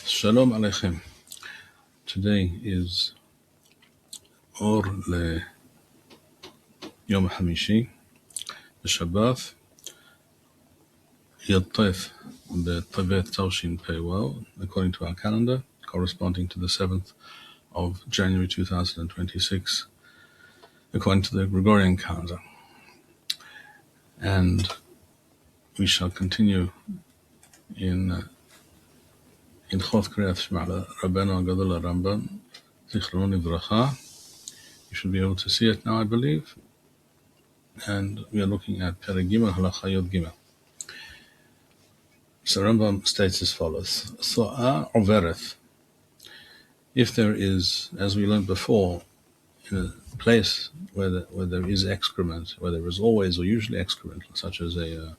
Shalom Aleichem. Today is Or Le Yom Hamishi, the Shabbat, Yotef, the Tevet Toshin Peiwel, according to our calendar, corresponding to the 7th of January 2026, according to the Gregorian calendar. And we shall continue in Hilchot Kriyat Shema, Rabbeinu Gadol Rambam, Zichrono Livracha. You should be able to see it now, I believe. And we are looking at Perek Gimel, Halakha Gimel. So Rambam states as follows: So'a overeth. If there is, as we learned before, in a place where there is excrement, where there is always or usually excrement, such as an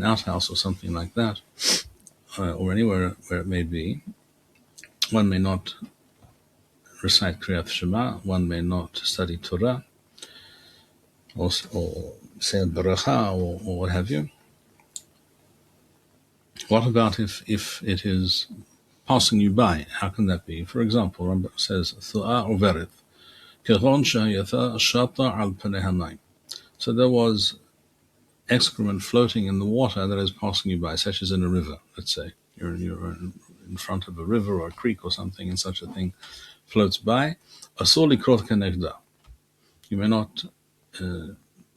outhouse or something like that, or anywhere where it may be, one may not recite Kriyat Shema, one may not study Torah, or say Baracha, or what have you. What about if it is passing you by? How can that be? For example, Rambam says, Thu'a overeth, keron shayatha shata al panei hamayim. So there was excrement floating in the water that is passing you by, such as in a river, let's say. You're in front of a river or a creek or something, and such a thing floats by. Asur likrot kenegda. You may not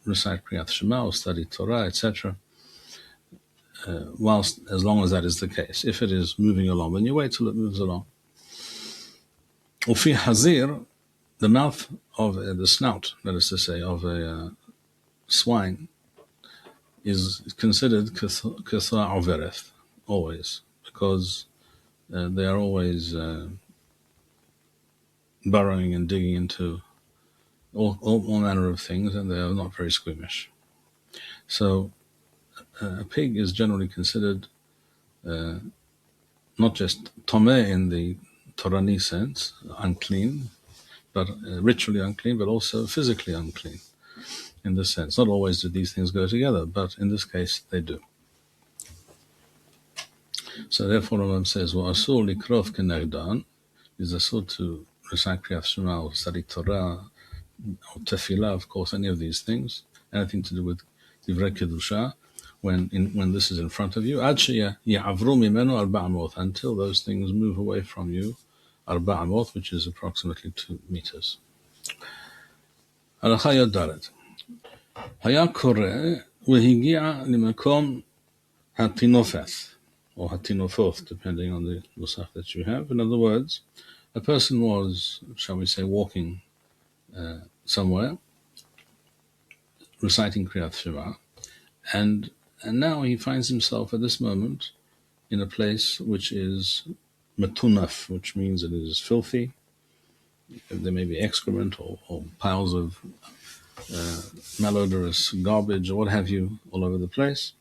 recite Kriyat Shema or study Torah, etc., whilst, as long as that is the case. If it is moving along, then you wait till it moves along. Ufi hazir, the mouth of the snout, that is to say, of a swine, is considered katha overeth, always, because they are always burrowing and digging into all manner of things, and they are not very squeamish. So a pig is generally considered not just tomeh in the Torani sense, unclean, but ritually unclean, but also physically unclean in this sense. Not always do these things go together, but in this case they do. So therefore Rambam says, "Asur likrov kenegdan," is asur to recite Kriyat Shema or study Torah or tefillah, of course, any of these things, anything to do with divrei kedusha, when this is in front of you, ad ya'avru mimenu arba amot, until those things move away from you, arba amot, which is approximately 2 meters. Halakha yodalet. Haya koreh vehigia limakom hatinofeth, or hatinofoth, depending on the nusach that you have. In other words, a person was, shall we say, walking somewhere, reciting Kriyat Shema, and now he finds himself at this moment in a place which is matunaf, which means it is filthy. There may be excrement or piles of malodorous garbage or what have you all over the place.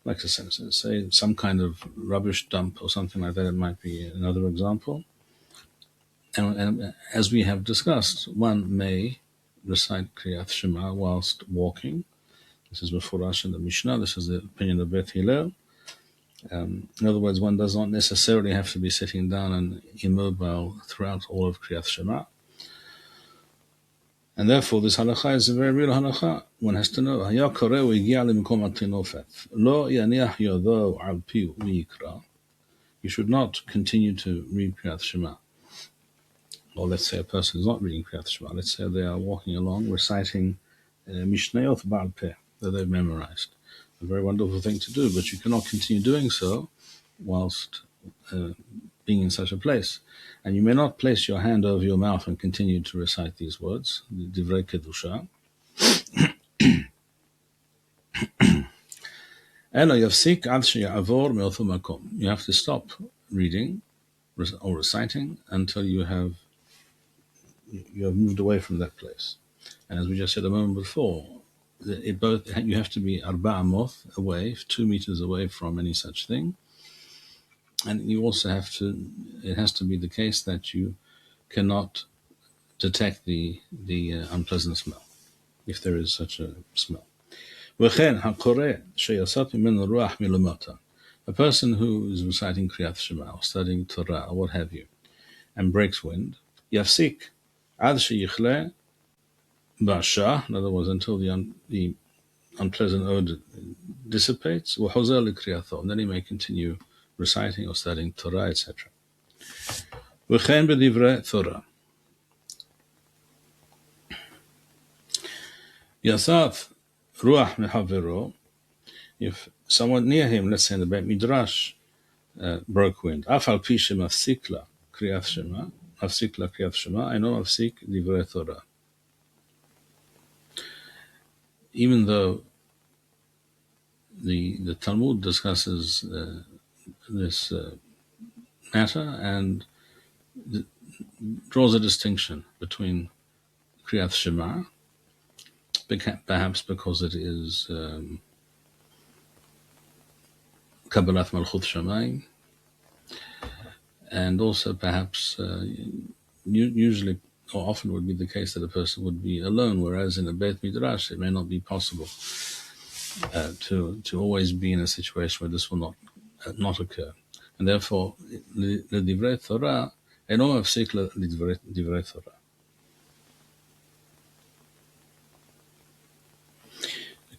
Like to say some kind of rubbish dump or something like that, it might be another example. And as we have discussed, one may recite Kriyat Shema whilst walking. This is Mefurash in the Mishneh. This is the opinion of Beit Hillel. In other words, one does not necessarily have to be sitting down and immobile throughout all of Kriyat Shema. And therefore, this halakha is a very real halakha. One has to know. Haya koreh u'higia limkom hatinofeth. Lo yaniach yodo al piu v'yikra. You should not continue to read Kriyat Shema. Or let's say a person is not reading Kriyat Shema. Let's say they are walking along, reciting Mishneh Ba'al Peh that they've memorized. A very wonderful thing to do, but you cannot continue doing so whilst being in such a place. And you may not place your hand over your mouth and continue to recite these words, the divrei kedusha. Elo yafsik ad sheya'avor me'oto makom. You have to stop reading or reciting until you have moved away from that place. And as we just said a moment before, you have to be arba amoth away, 2 meters away from any such thing. And you also it has to be the case that you cannot detect the unpleasant smell, if there is such a smell. וכן הקורא שיצאת ממנו רוח מלמטה. A person who is reciting Kriyat Shema or studying Torah or what have you, and breaks wind, יפסיק עד שיכלה בשעה, in other words, until the unpleasant odor dissipates, וחוזר לקריאתו, and then he may continue reciting or studying Torah, etc. וכן בדברי תורה. יצאת רוח מחברו, if someone near him, let's say in the Beit Midrash, broke wind, אף על פי שמפסיק לה קריאת שמע, מפסיק לה קריאת שמע, אינו מפסיק דברי תורה. Even though the Talmud discusses this matter and draws a distinction between Kriyat Shema, perhaps because it is Kabbalat Malchut Shamayim, and also perhaps usually or often would be the case that a person would be alone, whereas in a Beit Midrash it may not be possible to always be in a situation where this will not occur. And therefore, l'divrei Torah, אינו מפסיק לדברי Torah.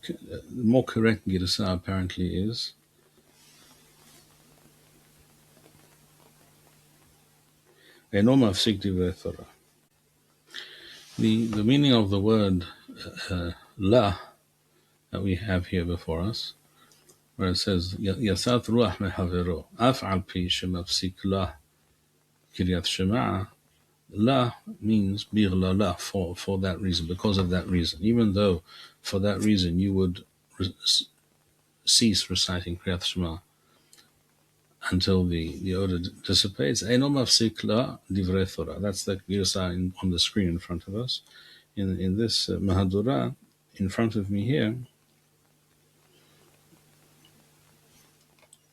The more correct Girsa apparently is אינו מפסיק דברי Torah. The meaning of the word la that we have here before us, where it says יצאת רוח מחברו אף על פי שמפסיק לה קריאת שמע, la means bighlala, for that reason, because of that reason, even though for that reason you would cease reciting Kriyat Shema until the odor dissipates. Eino mafsik la divrei Torah. That's the girsa on the screen in front of us. In this Mahadura in front of me here,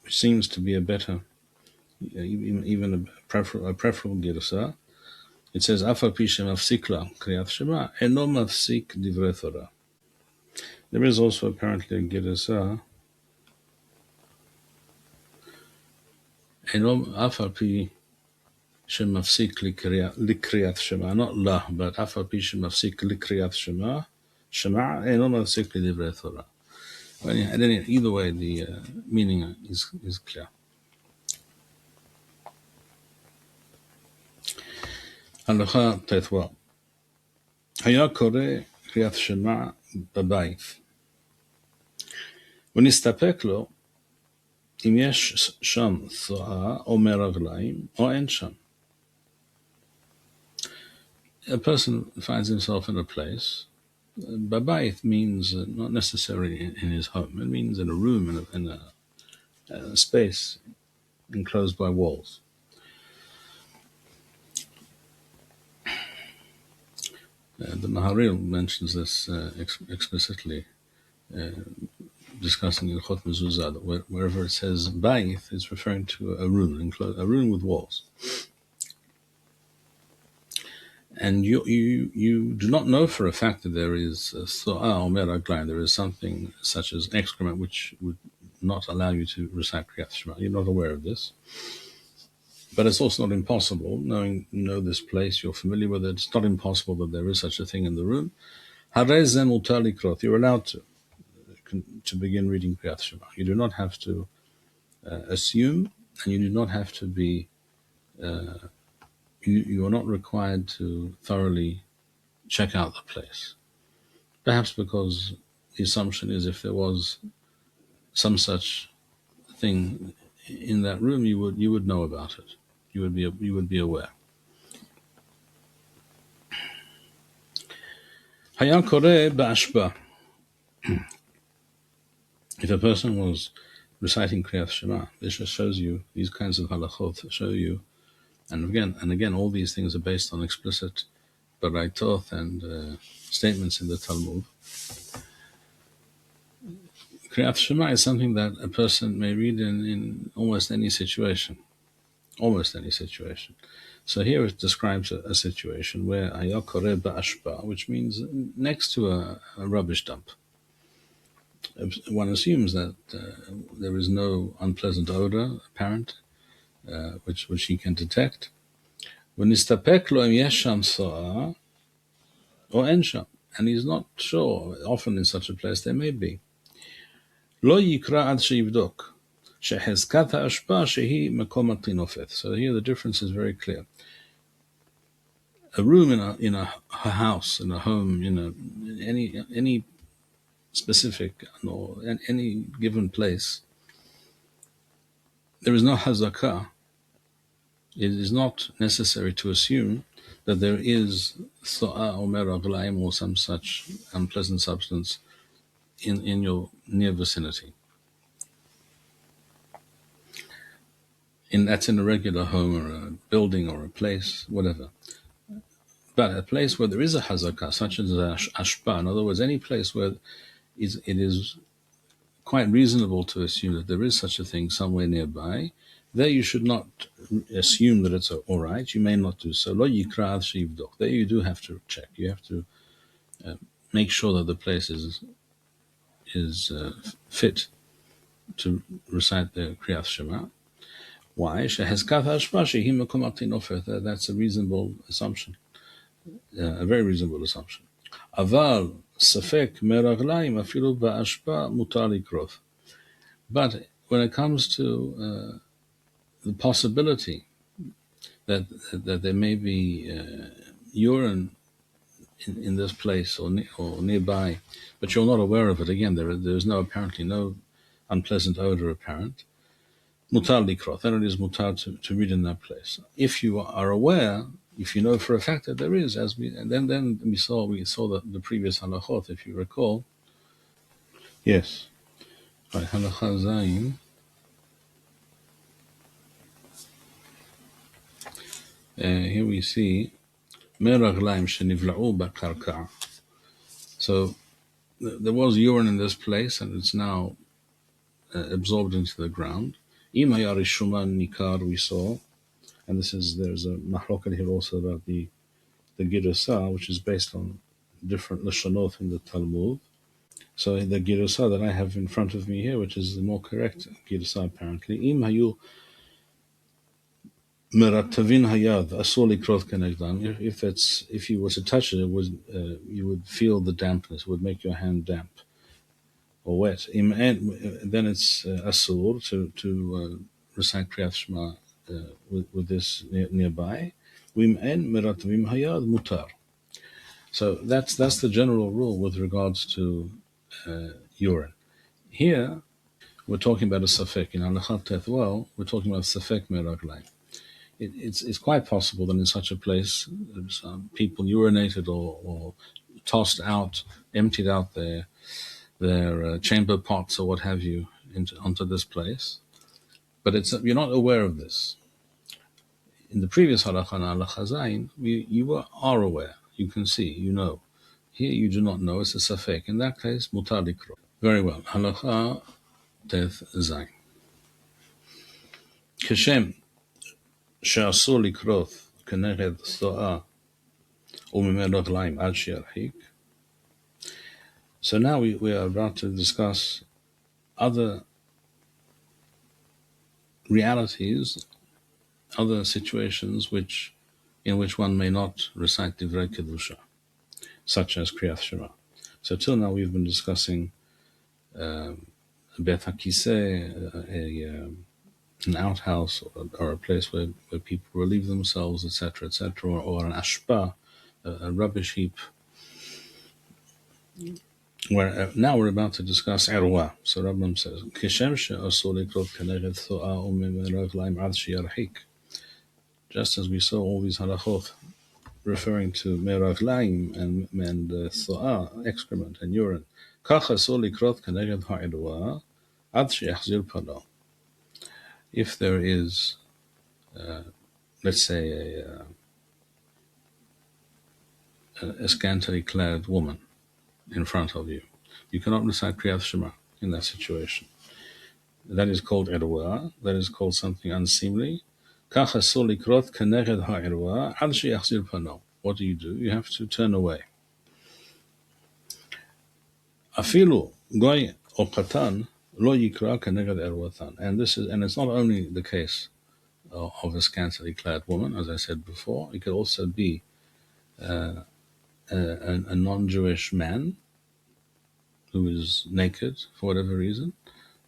which seems to be a better, even a preferable girsa, it says Af al pi shemafsik la Kriyat Shema eino mafsik divrei Torah. There is also apparently a girsa Af al pi shemafsik likriyat Shema, not la, but Af al pi shemafsik likriyat Shema eino mafsik divrei Torah. Either way, the meaning is clear. Halakha Tetwa. היה קורא קריאת שמע בבית, ונסתפק לו אם יש שם צואה או מרגליים או אין שם. A person finds himself in a place. Babayit means not necessarily in his home. It means in a room, in a space enclosed by walls. The Maharil mentions this explicitly, discussing Hilchot Mezuzah, that wherever it says Bayith, it's referring to a room, a room with walls. And you do not know for a fact that there is So'a or Meraglaim, there is something such as excrement which would not allow you to recite Kriyat Shema. You're not aware of this. But it's also not impossible, you know this place, you're familiar with it, it's not impossible that there is such a thing in the room. You're allowed to begin reading Kriyat Shema. You do not have to assume, and you do not have to be, you are not required to thoroughly check out the place. Perhaps because the assumption is if there was some such thing in that room, you would know about it. You would be aware. היה קורא באשפה. If a person was reciting Kriyat Shema, this just shows you, these kinds of halachot show you, and again, all these things are based on explicit baraitoth and statements in the Talmud. Kriyat Shema is something that a person may read in almost any situation. Almost any situation. So here it describes a situation where haya koreh ba'ashpa, which means next to a rubbish dump. one assumes that there is no unpleasant odor apparent, which he can detect. ונסתפק לו אם יש שם סואה או אין שם, and he's not sure. Often in such a place there may be. לא יקרא עד שיבדוק שחזקת האשפה שהיא מקום הטינופת. So here the difference is very clear. A room in a house, in a home, any specific or any given place, there is no hazakah. It is not necessary to assume that there is tho'a or meraglaim or some such unpleasant substance in your near vicinity. That's in a regular home or a building or a place, whatever. But a place where there is a hazakah, such as ashpa, in other words, any place where it is quite reasonable to assume that there is such a thing somewhere nearby, there you should not assume that it's all right. You may not do so. Lo yikra ad sheyivdok. There you do have to check. You have to make sure that the place is fit to recite the Kriyat Shema. Why? That's a reasonable assumption, a very reasonable assumption. Aval safek meraglaim afilu ba'ashpa mutar likroth. But when it comes to the possibility that there may be urine in this place or nearby, but you're not aware of it. Again, there's apparently no unpleasant odor apparent. Mutar likroth, then it is mutar to read in that place. If you are aware, if you know for a fact that there is, then we saw the previous halachot, if you recall. Yes, right. Halakha zayin. Here we see meraglaim shenivla'u b'karka. So there was urine in this place, and it's now absorbed into the ground. Im haya rishuman nikar, we saw, and there's a mahloket here also about the girasa, which is based on different lashonot in the Talmud. So the girasa that I have in front of me here, which is the more correct girasa apparently, im hayu meratavin hayad asur likroth kenegdan. If you were to touch it, you would feel the dampness. It would make your hand damp or wet. Then it's asur to recite Kriyat Shema with this nearby. Meratavim hayad mutar. So that's the general rule with regards to urine. Here we're talking about a safek. In Halakhat well, we're talking about safek meraglaim. It's quite possible that in such a place some people urinated or tossed out, emptied out their chamber pots or what have you onto this place, but you're not aware of this. In the previous halakha, halakha zayin, you are aware, you can see, you know. Here you do not know, it's a safek. In that case, mutar likro. Very well. Halakha teth zayin. Keshem שאסור לקרות כנגד סואה וממנו רגליים עד שירחיק. So now we are about to discuss other realities, other situations in which one may not recite divrei kedusha, such as Kriyat Shema. So till now we've been discussing bet hakiseh, an outhouse or a place where people relieve themselves, etc., or an ashpa, a rubbish heap. Where now we're about to discuss erwa. So Rambam says, "Kishem she'asur likrot keneged tho'a u'memeraglaim ad sheyarhik." Just as we saw all these halachot referring to meraglaim and tho'a, excrement and urine, kach asur likrot keneged ha'erwa ad sheyachzir pano. If there is, let's say, a scantily clad woman in front of you, you cannot recite Kriyat Shema in that situation. That is called erwa. That is called something unseemly. Kach asur likrot keneged ha'erwa ad sheyachzir pano. What do? You have to turn away. Afilu goy or katan, lo yikra keneged erwatan. And it's not only the case of a scantily clad woman, as I said before. It could also be a non-Jewish man who is naked for whatever reason,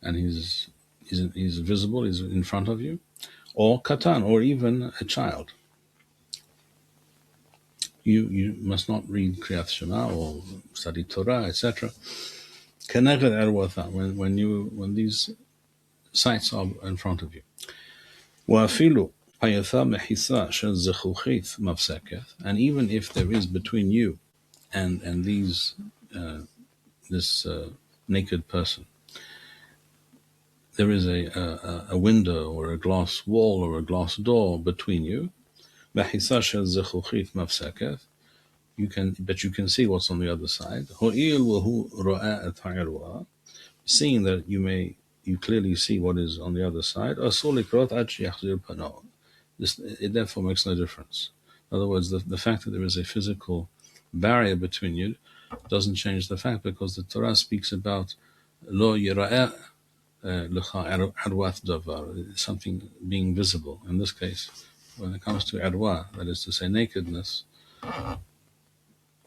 and he's visible, he's in front of you, or katan, or even a child. You must not read Kriyat Shema or study Torah, etc. Keneged erwatan, when these sights are in front of you. Wa'afilu hayatha mechisa shel zechuchit mafseket, and even if there is between you and this naked person, there is a window or a glass wall or a glass door between you. Mechisa shel zechuchit mafseket, but you can see what's on the other side. Ho'il wahu ro'a et ha'irwa, seeing that you clearly see what is on the other side. It therefore makes no difference. In other words, the fact that there is a physical barrier between you doesn't change the fact, because the Torah speaks about lo yira'eh lecha arwath davar, something being visible. In this case, when it comes to arwa, that is to say nakedness,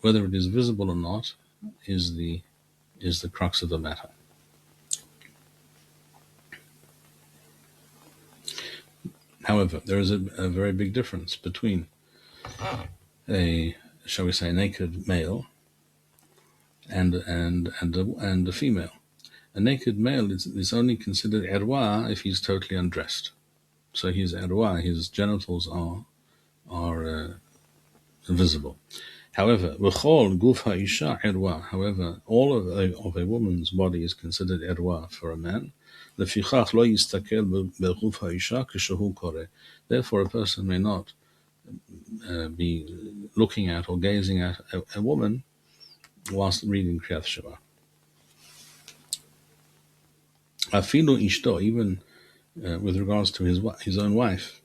whether it is visible or not is the crux of the matter. However, there is a very big difference between a, shall we say, naked male and a female. A naked male is only considered erwa if he's totally undressed. So he's erwa, his genitals are visible. However, v'chol guf ha'isha erwa. However, all of a woman's body is considered erwa for a man. Lefichach lo yistakel be'guf ha'isha kishehu koreh. Therefore, a person may not be looking at or gazing at a woman whilst reading Kriyat Shema. Afilu ishto, even with regards to his own wife.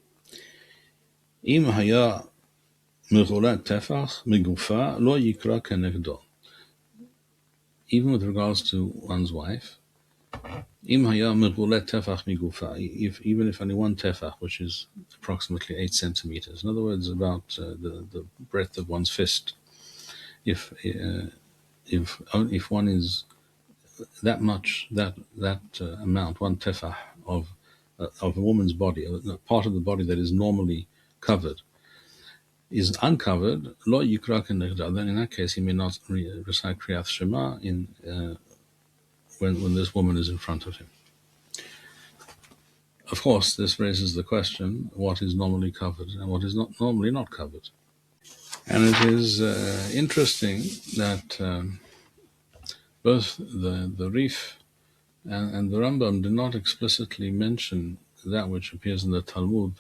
Im haya mechulat tefach migufa lo yikra kenegdo. Even with regards to one's wife, im haya mechulat tefach migufa, even if only one tefach, which is approximately 8 centimeters, in other words, about the breadth of one's fist, if one is that much, that amount, one tefah of a woman's body, a part of the body that is normally covered, is uncovered, lo yikra kenegda, then in that case he may not recite Kriyat Shema when this woman is in front of him. Of course, this raises the question, what is normally covered and what is not normally not covered. And it is interesting that both the Rif and the Rambam do not explicitly mention that which appears in the Talmud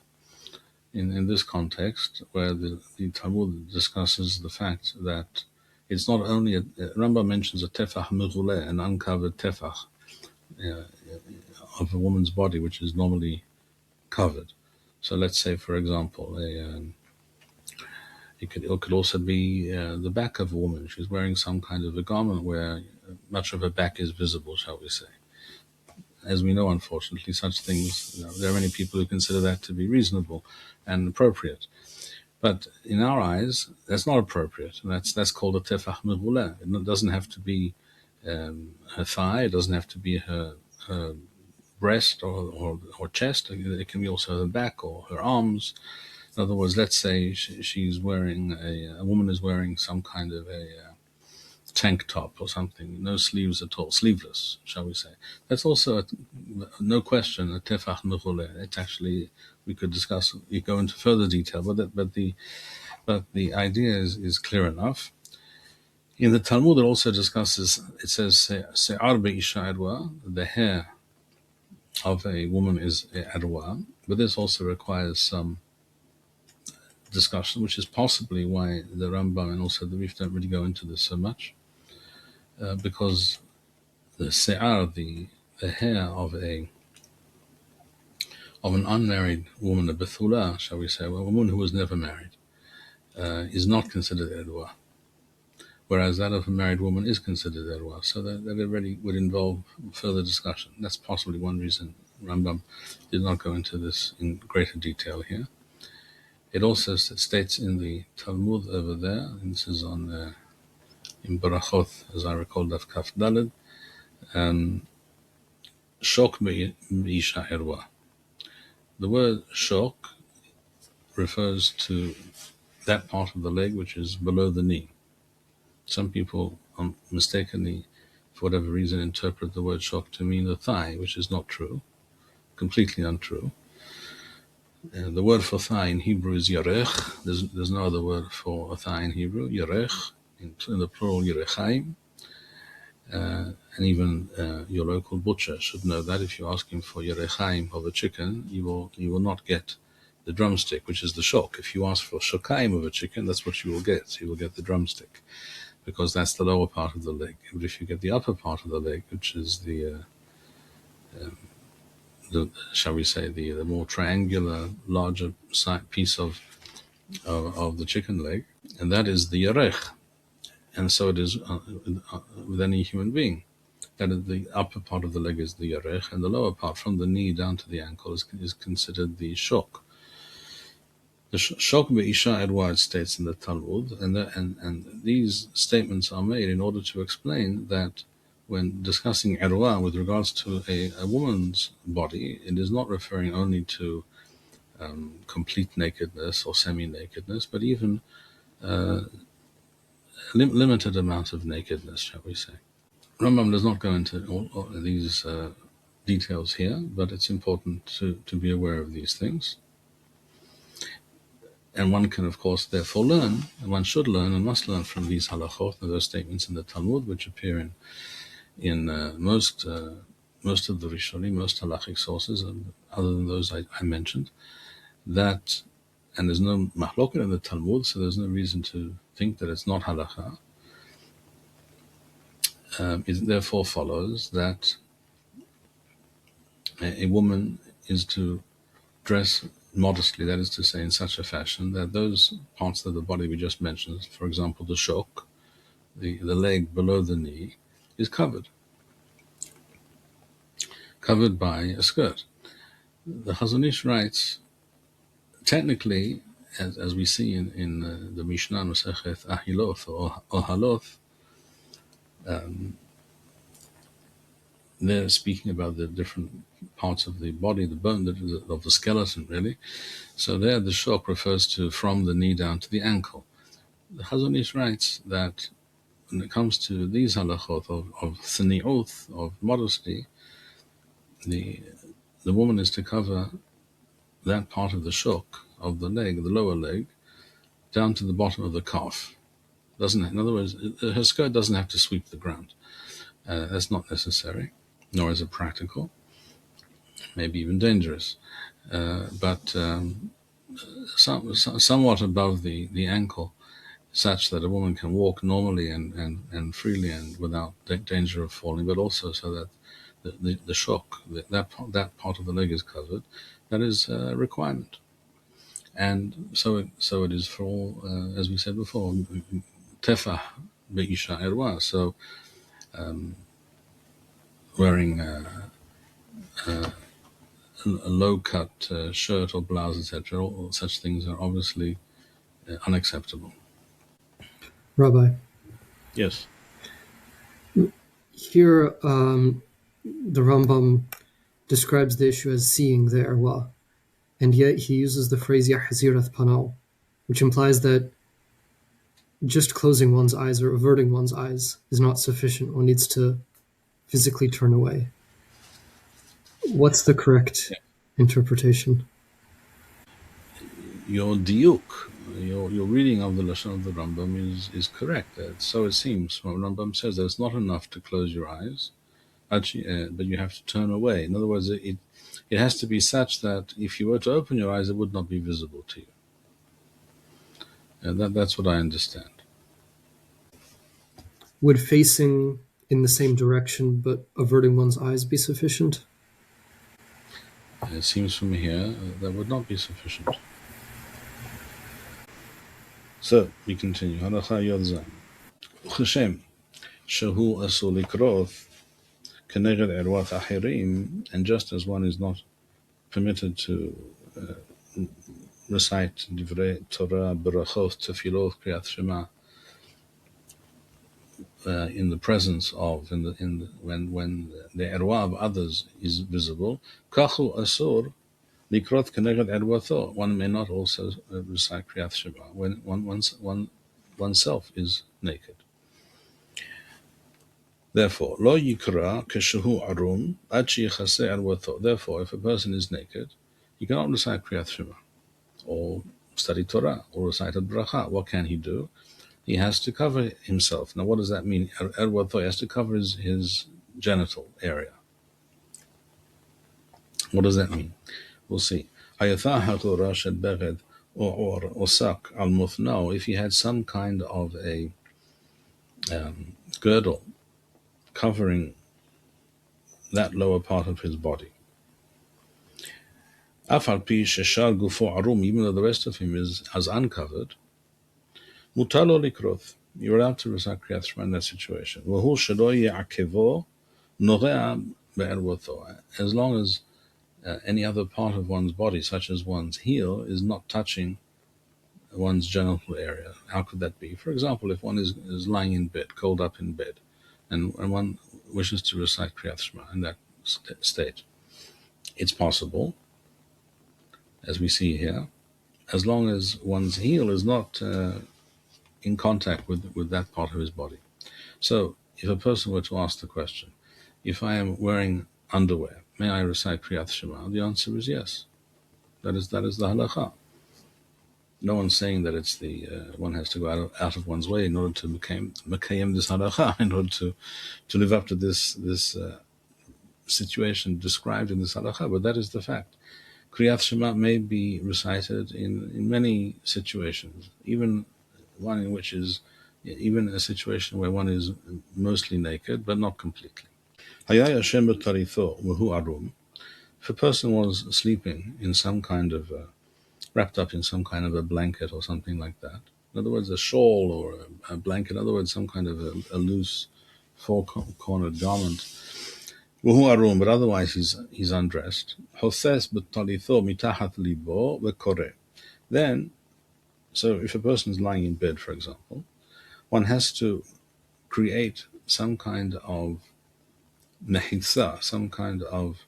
in this context, where the Talmud discusses the fact that it's not only Rambam mentions a tefach meghuleh, an uncovered tefach of a woman's body which is normally covered. So let's say, for example, it could also be the back of a woman. She's wearing some kind of a garment where much of her back is visible, shall we say. As we know, unfortunately, such things, there are many people who consider that to be reasonable and appropriate. But in our eyes, that's not appropriate. That's called a tefach meghuleh. It doesn't have to be her thigh. It doesn't have to be her breast or chest. It can be also her back or her arms. In other words, let's say she's wearing a woman is wearing some kind of a tank top or something, no sleeves at all, sleeveless, shall we say. That's also, no question, a tefach meghuleh. It's actually, we could discuss, we go into further detail, but the idea is clear enough. In the Talmud, it also discusses, it says, se'ar be'isha erwa, the hair of a woman is erwa, but this also requires some discussion, which is possibly why the Rambam and also the Rif don't really go into this so much. Because the se'ar, the hair of an unmarried woman, a bethula, shall we say, a woman who was never married, is not considered erwa. whereas that of a married woman is considered erwa. So that already would involve further discussion. That's possibly one reason Rambam did not go into this in greater detail here. It also states in the Talmud over there, and this is on in Barachot, as I recall, Daf Kaf Daled, Shok Be'isha Erwa. The word shok refers to that part of the leg which is below the knee. Some people mistakenly, for whatever reason, interpret the word shok to mean the thigh, which is not true, completely untrue. The word for thigh in Hebrew is yarech. There's no other word for a thigh in Hebrew. Yarech, in the plural yerechaim. And even your local butcher should know that if you ask him for yerechaim of a chicken, you will not get the drumstick, which is the shok. If you ask for shokaim of a chicken, that's what you will get. You will get the drumstick, because that's the lower part of the leg. But if you get the upper part of the leg, which is the shall we say, the more triangular, larger piece of the chicken leg, and that is the yarech. And so it is with any human being. That is, the upper part of the leg is the yarech, and the lower part, from the knee down to the ankle, is considered the shok. The shok be'isha erwa, it states in the Talmud, and these statements are made in order to explain that when discussing erwa with regards to a woman's body, it is not referring only to complete nakedness or semi-nakedness, but even limited amount of nakedness, shall we say. Rambam does not go into all these details here, but it's important to be aware of these things. And one can, of course, therefore learn, and one should learn and must learn from these halachot, those statements in the Talmud, which appear in most of the Rishonim, most Halakhic sources, other than those I mentioned, that, and there's no mahloket in the Talmud, so there's no reason to think that it's not halakha. It therefore follows that a woman is to dress modestly, that is to say, in such a fashion that those parts of the body we just mentioned, for example, the shok, the leg below the knee, is covered by a skirt. The Chazon Ish writes, technically, as we see in the Mishneh Masechet Ahiloth or Haloth, they're speaking about the different parts of the body, the bone of the skeleton, really. So there, the shok refers to from the knee down to the ankle. The Chazon Ish writes that when it comes to these halachot of tzniut, of modesty, the woman is to cover that part of the shok of the leg, the lower leg, down to the bottom of the calf. In other words, her skirt doesn't have to sweep the ground. That's not necessary, nor is it practical, maybe even dangerous. But somewhat above the ankle, such that a woman can walk normally and freely and without danger of falling, but also so that the shok, that part of the leg is covered. That is a requirement. And so it is for all, as we said before, tefah be'isha erwa. So wearing a low-cut shirt or blouse, etc., all such things are obviously unacceptable. Rabbi. Yes. Here, the Rambam describes the issue as seeing the erwa, and yet he uses the phrase yahzirat panal, which implies that just closing one's eyes or averting one's eyes is not sufficient. One needs to physically turn away. What's the correct interpretation? Your diuk, your reading of the Lashon of the Rambam is correct. So it seems. What Rambam says that it's not enough to close your eyes, actually, but you have to turn away. In other words, it has to be such that if you were to open your eyes, it would not be visible to you. And that's what I understand. Would facing in the same direction but averting one's eyes be sufficient? It seems from here that would not be sufficient. So we continue. Halacha Yod Zayin. Cheshem, shehu asur likroth, keneged erwath achirim, and just as one is not permitted to recite divrei Torah, berachot, tefilot, Kriyat Shema in the presence of, when the erwa of others is visible, kachu asur likrot keneged erwatho. One may not also recite Kriyat Shema when oneself is naked. Therefore, lo yikra keshehu arum ad sheyichaseh erwatho. Therefore, if a person is naked, he cannot recite Kriyat Shema or study Torah or recite a bracha. What can he do? He has to cover himself. Now, what does that mean? Erwatho, he has to cover his genital area. What does that mean? We'll see. Now, if he had some kind of a girdle covering that lower part of his body, even though the rest of him is as uncovered, you're allowed to recite Kriyat Shema in that situation. As long as any other part of one's body, such as one's heel, is not touching one's genital area. How could that be? For example, if one is lying in bed, curled up in bed, and one wishes to recite Kriyat Shema in that state, it's possible, as we see here, as long as one's heel is not in contact with that part of his body. So, if a person were to ask the question, if I am wearing underwear, may I recite Kriyat Shema? The answer is yes. That is the halakha. No one's saying that it's one has to go out of one's way in order to makayem this halakha, in order to live up to this situation described in this halakha, but that is the fact. Kriyat Shema may be recited in many situations, even one in which is even a situation where one is mostly naked, but not completely. If a person was sleeping in some kind of wrapped up in some kind of a blanket or something like that, in other words, a shawl or a blanket, in other words, some kind of a loose four-cornered garment, but otherwise he's undressed. Then, so if a person is lying in bed, for example, one has to create some kind of mehitza, some kind of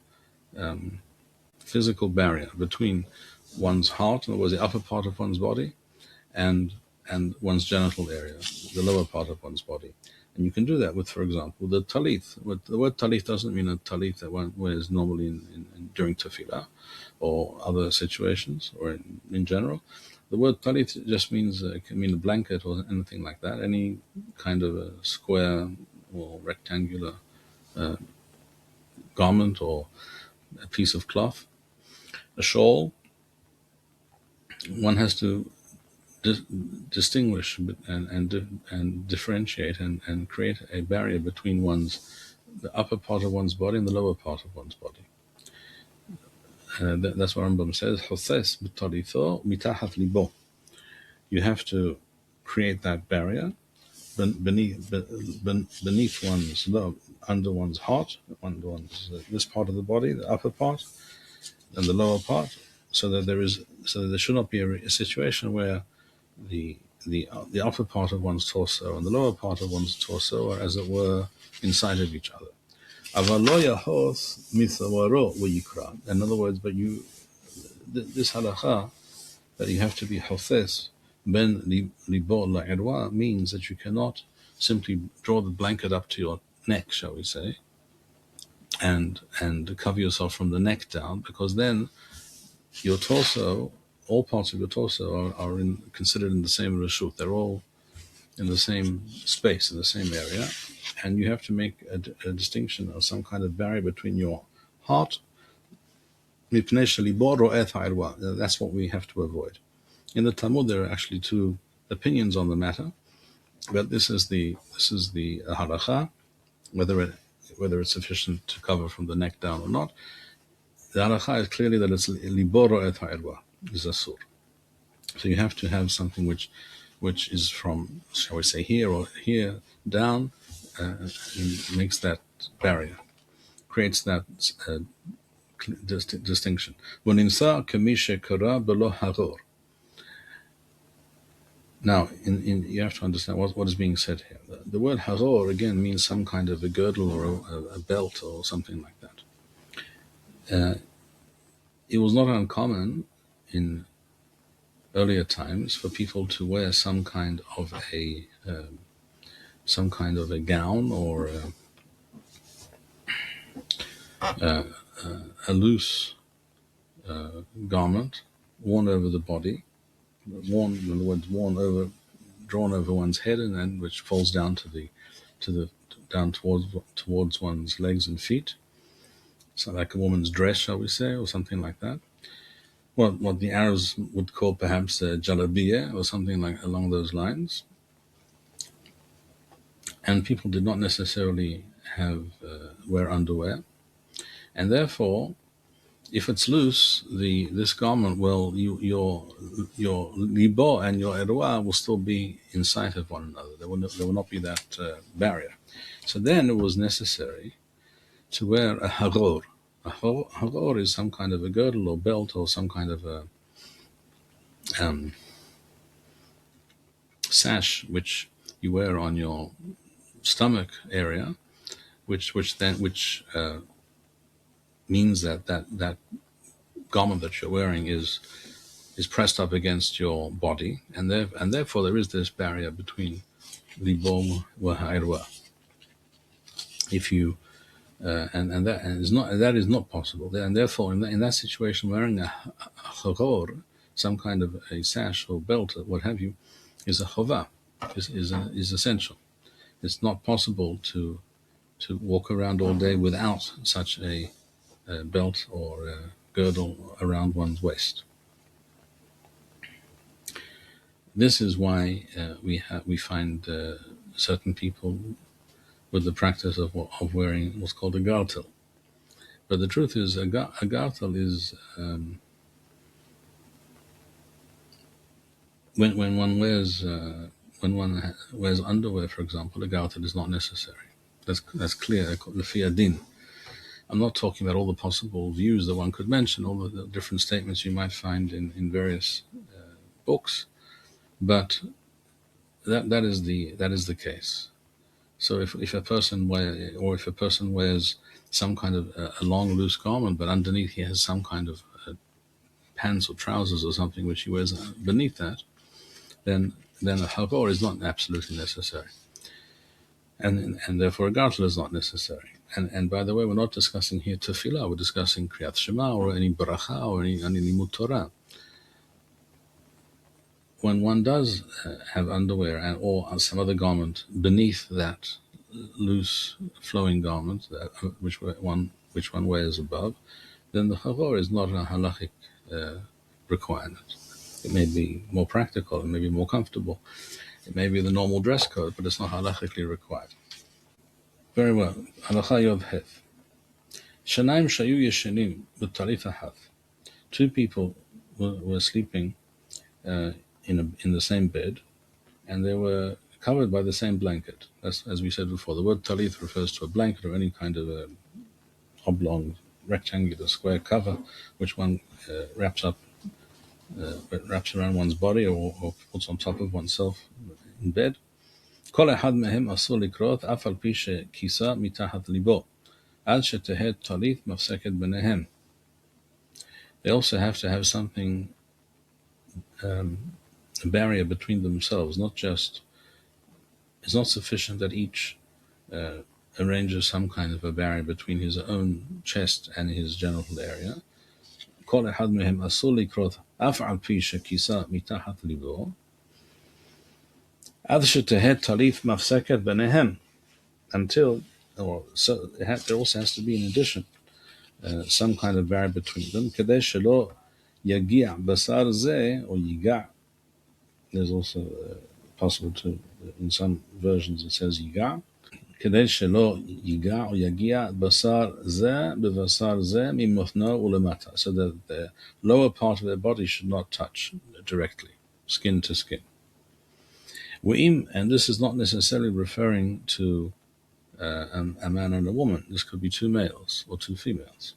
physical barrier between one's heart, in other words, the upper part of one's body, and one's genital area, the lower part of one's body. And you can do that with, for example, the talith. The word talith doesn't mean a talith that one wears normally during tefillah or other situations or in general. The word talith just means, it can mean a blanket or anything like that, any kind of a square or rectangular garment or a piece of cloth, a shawl. One has to distinguish and differentiate and create a barrier between the upper part of one's body and the lower part of one's body. That's what Rambam says. You have to create that barrier beneath one's under one's heart, under this part of the body, the upper part, and the lower part, so that there should not be a situation where the upper part of one's torso and the lower part of one's torso are, as it were, inside of each other. In other words, but this halakha that you have to be hothes ben libo la'irwa means that you cannot simply draw the blanket up to your neck, shall we say, and cover yourself from the neck down, because then your torso, all parts of your torso are considered in the same reshut. They're all in the same space, in the same area, and you have to make a distinction or some kind of barrier between your heart. That's what we have to avoid. In the Talmud, there are actually two opinions on the matter, but this is the halakha, whether it's sufficient to cover from the neck down or not. The halakha is clearly that it's liboro et ha'irwa, is asur. So you have to have something which which is from, shall we say, here or here down, and makes that barrier, creates that distinction. Now, you have to understand what is being said here. The word haror again means some kind of a girdle or a belt or something like that. It was not uncommon in earlier times for people to wear some kind of a gown or a loose garment worn over the body, drawn over one's head, and then which falls down down towards one's legs and feet. So like a woman's dress, shall we say, or something like that. What the Arabs would call perhaps a jalabiya or something like along those lines. And people did not necessarily wear underwear, and therefore, if it's loose, this garment will your libo and your erwa will still be in sight of one another. There will not be that barrier. So then it was necessary to wear a haror. A haror is some kind of a girdle or belt or some kind of a sash which you wear on your stomach area, which means that garment that you're wearing is pressed up against your body, and therefore there is this barrier between libo wa ha'irwa. If you that is not possible, and therefore in that situation, wearing a haror, some kind of a sash or belt or what have you, is a chova, is essential. It's not possible to walk around all day without such a belt or a girdle around one's waist. This is why we find certain people with the practice of wearing what's called a gartel. But the truth is, a gartel is when one wears underwear, for example, a gartel is not necessary. That's clear. L'fi din. I'm not talking about all the possible views that one could mention, all the different statements you might find in various books, but that is the case. So if a person wears some kind of a long loose garment, but underneath he has some kind of pants or trousers or something which he wears beneath that, then a haror is not absolutely necessary, and therefore a gartel is not necessary. And by the way, we're not discussing here tefillah, we're discussing Kriyat Shema or any bracha or any limud Torah. When one does have underwear or some other garment beneath that loose flowing garment which one wears above, then the haror is not a halakhic requirement. It may be more practical, it may be more comfortable, it may be the normal dress code, but it's not halakhically required. Very well. Halakha Yod Heth. Shanaim shayu yeshenim b'talit ahad. Two people were sleeping in the same bed, and they were covered by the same blanket. As we said before, the word talit refers to a blanket or any kind of a oblong, rectangular, square cover which one wraps around one's body or puts on top of oneself in bed. כל אחד מהם אסור לקרות אף על פי שכיסה מתחת ליבו, עד שתהא טלית מפסקת ביניהם. They also have to have something, a barrier between themselves. It's not sufficient that each arranges some kind of a barrier between his own chest and his genital area. כל אחד מהם אסור לקרות אף על פי שכיסה מתחת ליבו, עד שתהא טלית מפסקת ביניהם, there also has to be, in addition, some kind of barrier between them, כדי שלא יגיע בשר זה או ייגע. There's also possible to, in some versions it says ייגע, כדי שלא ייגע או יגיע בשר זה בבשר זה ממותנו ולמטה, so that the lower part of their body should not touch directly, skin to skin. And this is not necessarily referring to a man and a woman. This could be two males or two females.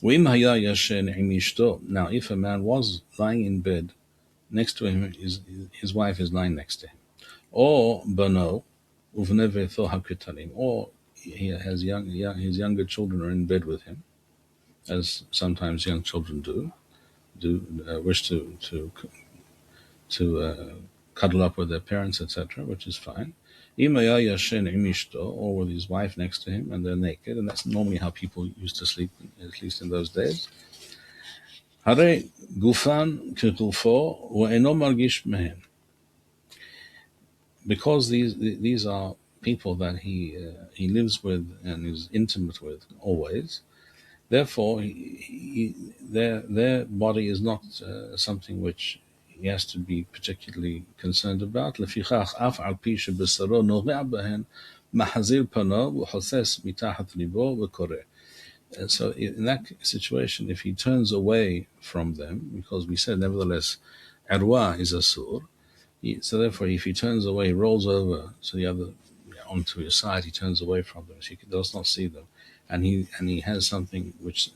Now, if a man was lying in bed next to him, his wife is lying next to him, or bano, or he has his younger children are in bed with him, as sometimes young children wish to cuddle up with their parents, etc., which is fine. Or with his wife next to him, and they're naked, and that's normally how people used to sleep, at least in those days. Because these are people that he lives with and is intimate with always. Therefore, their body is not something which he has to be particularly concerned about. So in that situation, if he turns away from them, because we said nevertheless, arwa is asur, so therefore if he turns away, he rolls over to the other, onto his side, he turns away from them, so he does not see them, and he has something which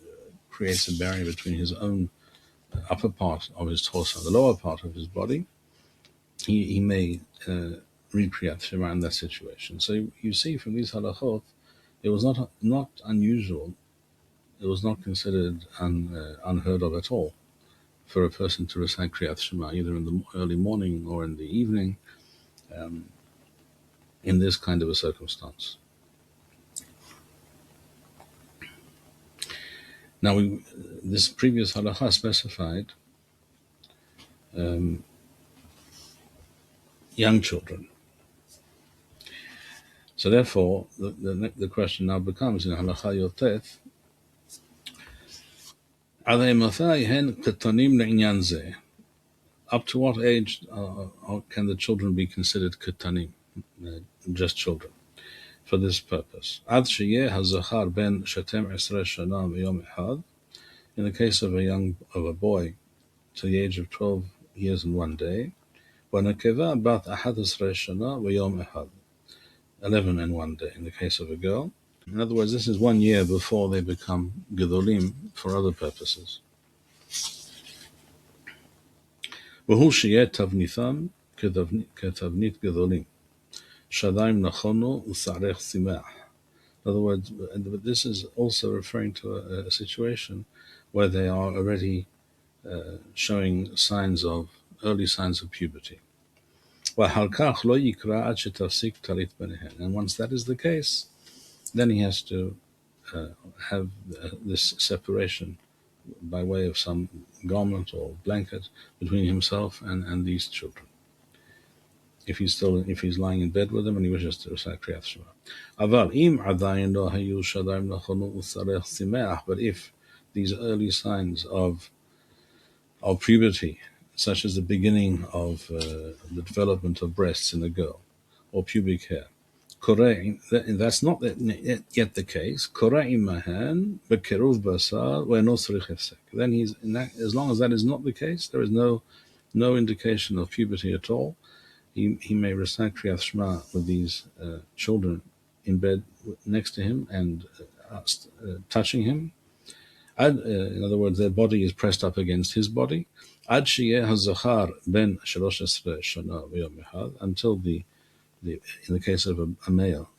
creates a barrier between his own upper part of his torso and the lower part of his body, he may read Kriyat Shema in that situation. So you see from these halachot, it was not unusual, it was not considered unheard of at all for a person to recite Kriyat Shema either in the early morning or in the evening in this kind of a circumstance. Now, this previous halakha specified young children. So therefore, the question now becomes in halakha yotef, up to what age can the children be considered ketanim, just children, for this purpose? In the case of a boy to the age of 12 years and 1 day, 11 and 1 day in the case of a girl. In other words, this is 1 year before they become gedolim for other purposes. In other words, this is also referring to a situation where they are already showing early signs of puberty. And once that is the case, then he has to have this separation by way of some garment or blanket between himself and these children. If he's lying in bed with them and he wishes to recite Kriyat Shema. But if these early signs of puberty, such as the beginning of the development of breasts in a girl, or pubic hair, that's not yet the case. Then as long as that is not the case, there is no indication of puberty at all. He may recite Kriyat Shema with these children in bed next to him and touching him. In other words, their body is pressed up against his body. Until in the case of a male,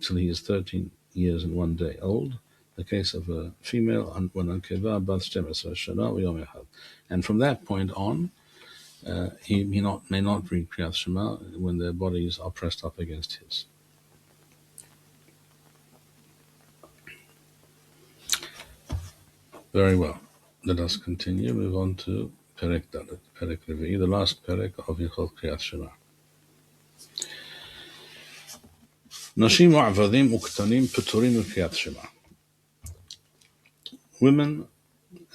till he is 13 years and 1 day old. The case of a female, and from that point on, he may not read Kriyat Shema when their bodies are pressed up against his. Very well. Let us continue. Move on to Perek Dalet, Perek Revi'i, the last Perek of Hilchot Kriyat Shema. Nashim wa'avadim uktanim peturim Kriyat Shema. Women,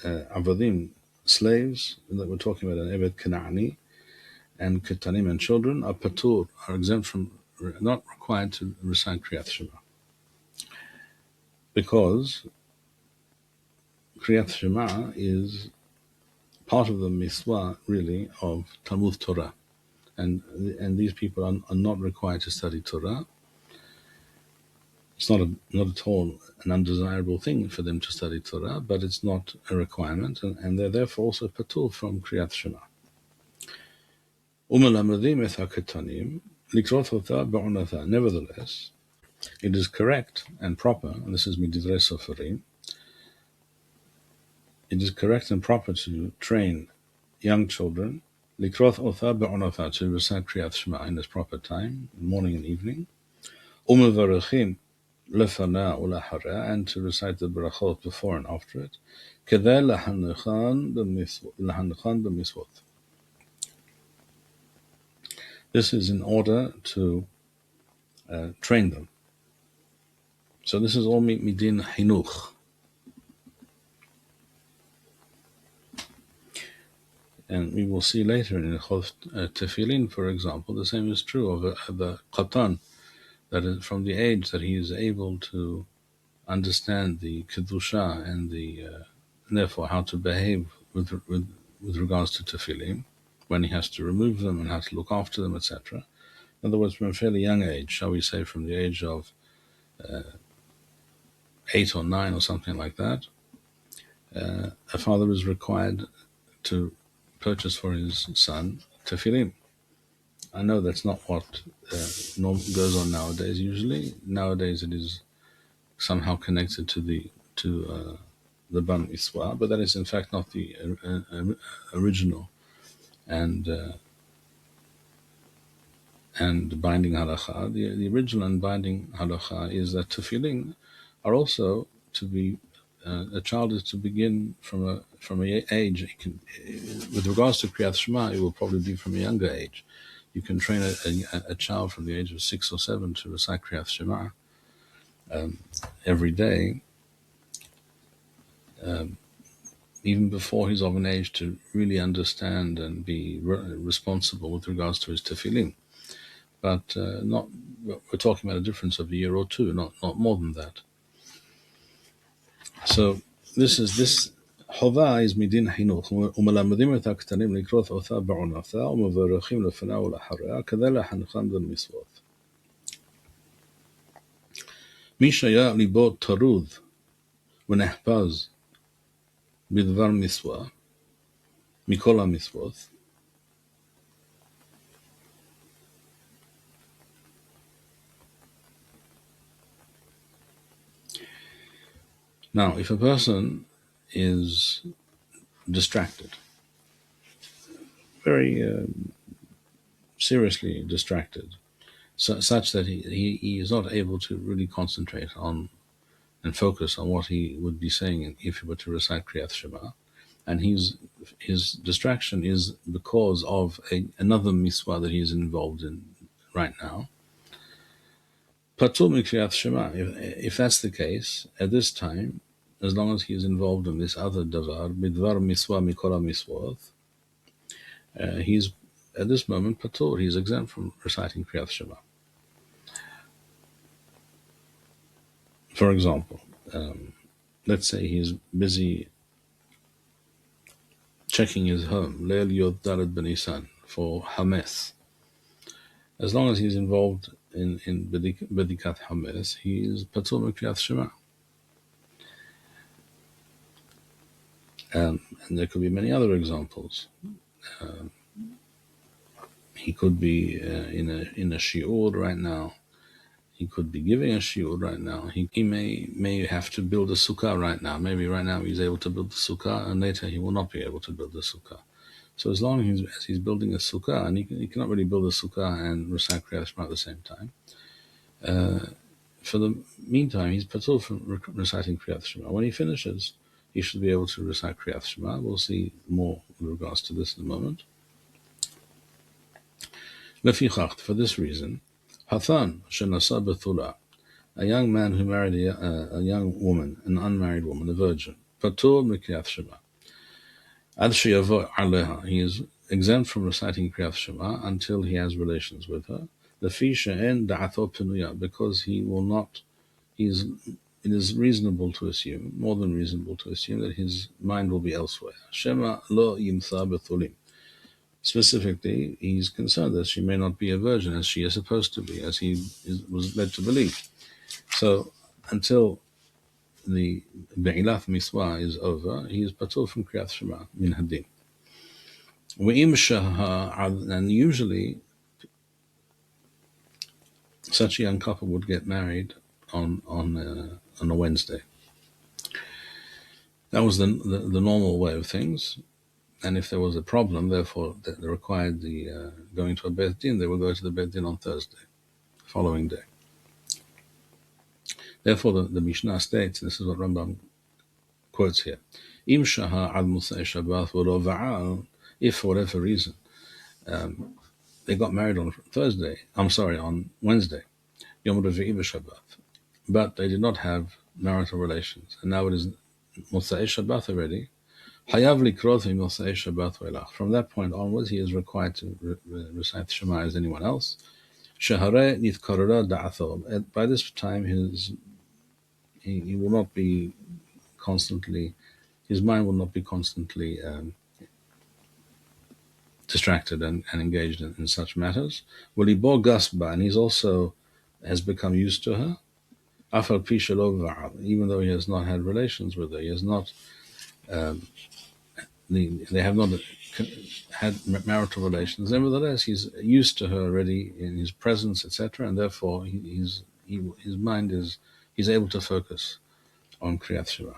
avadim, slaves, that we're talking about an Eved Kana'ani, and Ketanim and children are patur, are exempt from, not required to recite Kriyat Shema. Because Kriyat Shema is part of the mitzvah, really, of Talmud Torah. and these people are not required to study Torah. It's not at all an undesirable thing for them to study Torah, but it's not a requirement, and they're therefore also patur from Kriyat Shema. Nevertheless, it is correct and proper, and this is Midivrei Soferim, it is correct and proper to train young children Likroth Otha Be'onotha, to recite Kriyat Shema in its proper time, morning and evening. Umevarechim Lefana Ulahara, and to recite the Barachot before and after it. Kedei Lahanechan B'misvot. This is in order to train them. So this is all midin hinuch. And we will see later in Hilchot Tefillin, for example, the same is true of the Qatan, that is from the age that he is able to understand the Kedusha and therefore how to behave with regards to Tefillin, when he has to remove them and how to look after them, etc. In other words, from a fairly young age, shall we say from the age of 8 or 9 or something like that, a father is required to purchase for his son tefillin. I know that's not what goes on nowadays. Usually, nowadays it is somehow connected to the bar mitzvah, but that is in fact not the original and binding halakha. The original and binding halakha is that tefillin are also to be. A child is to begin from a age. With regards to Kriyat Shema, it will probably be from a younger age. You can train a child from the age of 6 or 7 to recite Kriyat Shema every day, even before he's of an age to really understand and be responsible with regards to his tefillin. But we're talking about a difference of a year or two, not more than that. So this Chova is midin hinuch, umelamedim et haktanim likroth otha ba'onatha, umevarechim lefana ulaharea, kedei lahancham b'mitzvot. Mi shaya libo tarud v'nehpaz b'dvar mitzvah mikol hamitzvot. Now, if a person is distracted, very seriously distracted, such that he is not able to really concentrate on and focus on what he would be saying if he were to recite Kriyat Shema, and his distraction is because of another mitzvah that he is involved in right now. Patur mi Kriyat Shema. If that's the case, at this time, as long as he is involved in this other davar, bidvar mitzvah mikol hamitzvot, he's at this moment patur. He's exempt from reciting Kriyat Shema. For example, let's say he's busy checking his home, Leil Yod Daled Benisan, for Hametz. As long as he's involved in Bedikat Hametz, he is patur mi Kriyat Shema. And there could be many other examples. He could be in a shiur right now. He could be giving a shiur right now. He may have to build a sukkah right now. Maybe right now he's able to build the sukkah, and later he will not be able to build the sukkah. So as long as he's building a sukkah, and he cannot really build a sukkah and recite Kriyat Shema at the same time, for the meantime, he's patur from reciting Kriyat Shema. When he finishes, he should be able to recite Kriyat Shema. We'll see more with regards to this in a moment. Lefichach, for this reason, Hathan shenasa bethula, a young man who married a young woman, an unmarried woman, a virgin, patur mikriyat Shema. Ad sheyavo aleha, he is exempt from reciting Kriyat Shema until he has relations with her. Lefi she'en da'ato penuya, because he will not. It is reasonable to assume, more than reasonable to assume, that his mind will be elsewhere. Shema lo yimtha bethulim, Specifically, he's concerned that she may not be a virgin as she is supposed to be, as he was led to believe. So until the Be'ilat Miswa is over, he is patur from Kriyat Shema Min Hadin. And usually such a young couple would get married on a Wednesday. That was the normal way of things. And if there was a problem, therefore, that required the going to a Beth Din, they would go to the Beth Din on Thursday, following day. Therefore, the Mishneh states, this is what Rambam quotes here, Im shaha al Musai Shabbat v'lo va'al, if for whatever reason they got married on Wednesday, Yom Revi'i v'Shabbat, but they did not have marital relations, and now it is Musai Shabbat already. Hayav likrot Musai Shabbat ve'elach. From that point onwards, he is required to recite Shema as anyone else. Shehare nitkarara da'atho. By this time, he will not be constantly, his mind will not be constantly distracted and engaged in such matters. Walibo gasba, and he's also has become used to her. Afal pi shelo va'al, even though he has not had relations with her, he has not. They have not had marital relations. Nevertheless, he's used to her already in his presence, etc., and therefore his mind he's able to focus on Kriyat Shema,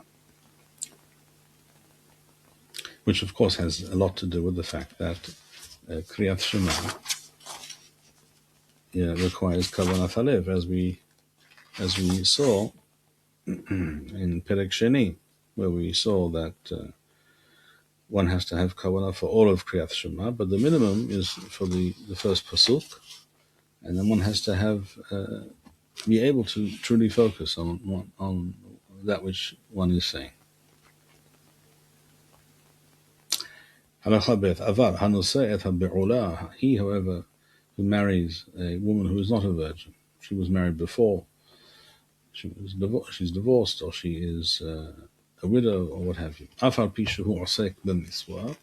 which of course has a lot to do with the fact that Kriyat Shema requires Kavanat Halev, as we saw in Perek Sheni, where we saw that one has to have Kavanah for all of Kriyat Shema, but the minimum is for the first pasuk, and then one has to have be able to truly focus on that which one is saying. Halakha beth avar hanoseh et habe'ula. He, however, who marries a woman who is not a virgin, she was married before, she's divorced, or she is a widow, or what have you. Afal pishahu osek b'miswa,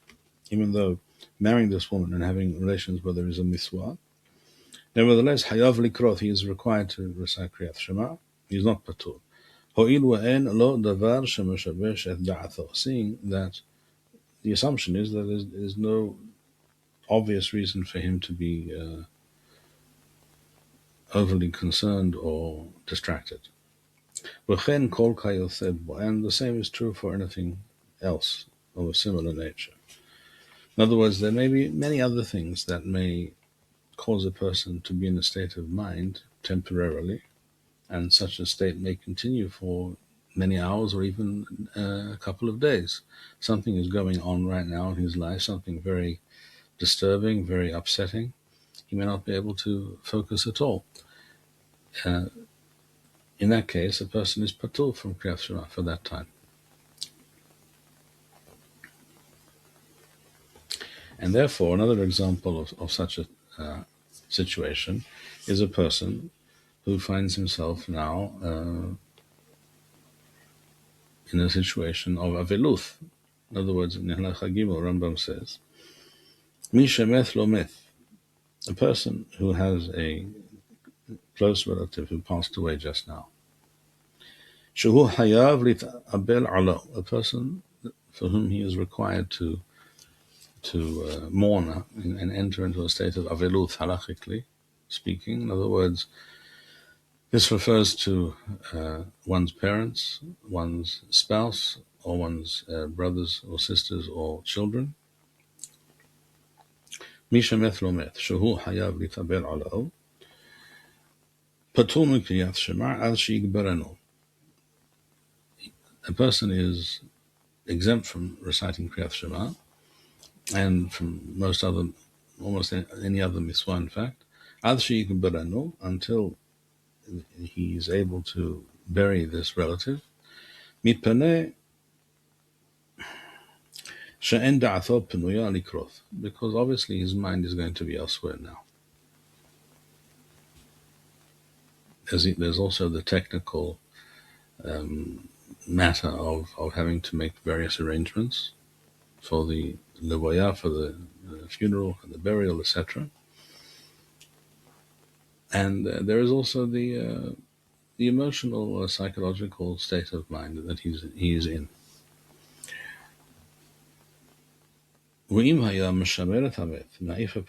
even though marrying this woman and having relations where there is a miswa, nevertheless, hayav likrot, he is required to recite Kriyat Shema. He is not patur. Ho'il wa'en lo davar shemashabesh et da'atho, seeing that the assumption is that there's no obvious reason for him to be overly concerned or distracted. V'chen kol kayoseh bo, and the same is true for anything else of a similar nature. In other words, there may be many other things that may cause a person to be in a state of mind temporarily, and such a state may continue for many hours or even a couple of days. Something is going on right now in his life, something very disturbing, very upsetting. He may not be able to focus at all. In that case, a person is patur from Kriyat Shema for that time. And therefore, another example of such a situation is a person who finds himself now in a situation of aveluth. In other words, in Halakhic, Rambam says, Mi shemeth lo meth, a person who has a close relative who passed away just now. Shehu hayav lit'abel alo, a person for whom he is required to mourn and enter into a state of aveluth, halachically speaking. In other words, this refers to one's parents, one's spouse, or one's brothers or sisters or children. Misha meth shehu hayav litabel alo, patur min kriyat shema al sheigbarenu. A person is exempt from reciting Kriyat Shema and from almost any other miswa, in fact, al sheigbarenu, until he is able to bury this relative. Mipane she'en da'atho penuya likroth, because obviously his mind is going to be elsewhere now. There's also the technical matter of having to make various arrangements for the levaya, for the funeral and the burial, etc. And there is also the emotional or psychological state of mind that he is in. Now, if a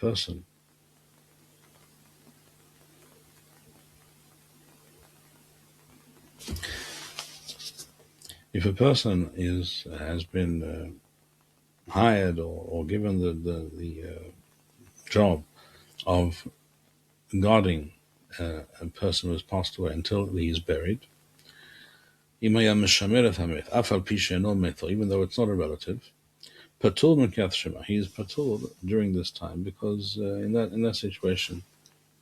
person has been hired or given the job of guarding a person who has passed away until he is buried, even though it's not a relative, patur min Kriyat Shema, he is patur during this time, because in that situation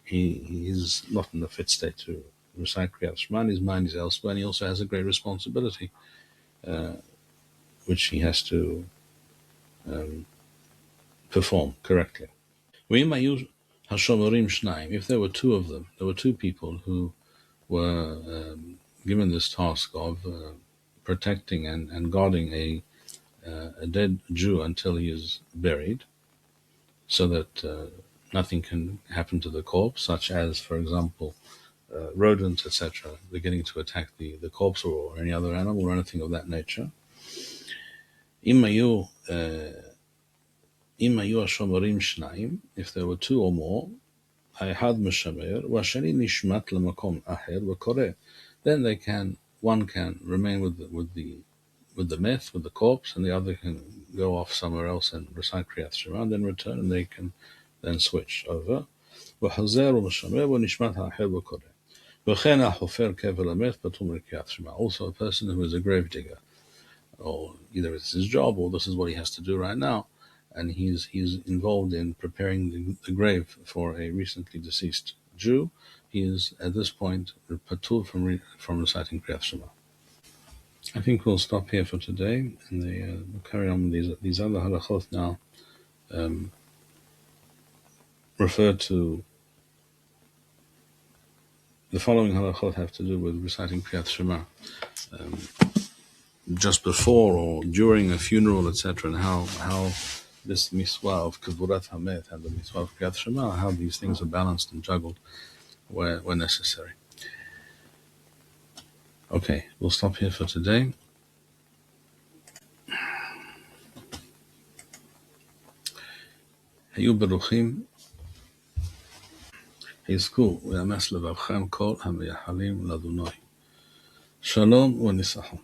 he is not in a fit state to recite Kriyat Shema. His mind is elsewhere, and he also has a great responsibility which he has to perform correctly. If there were two of them, there were two people who were given this task of protecting and guarding a dead Jew until he is buried, so that nothing can happen to the corpse, such as, for example, rodents, etc., beginning to attack the corpse or any other animal or anything of that nature. If there were two or more, then one can remain with the myth, with the corpse, and the other can go off somewhere else and recite Kriyat Shema, and then return, and they can then switch over. Also, a person who is a grave digger, or either it's his job or this is what he has to do right now, and he's involved in preparing the grave for a recently deceased Jew, he is at this point patur from reciting Kriyat Shema. I think we'll stop here for today, and we'll carry on with these other halachot now. Refer to the following halachot have to do with reciting Kriyat Shema just before or during a funeral, etc., and how this mitzvah of Kevurat Hamet and the mitzvah of Kriyat Shema, how these things are balanced and juggled where necessary. Okay, we'll stop here for today. היו ברוכים, יזכו ויאמץ לבבכם כל המייחלים לאדוני. שלום וניצחון.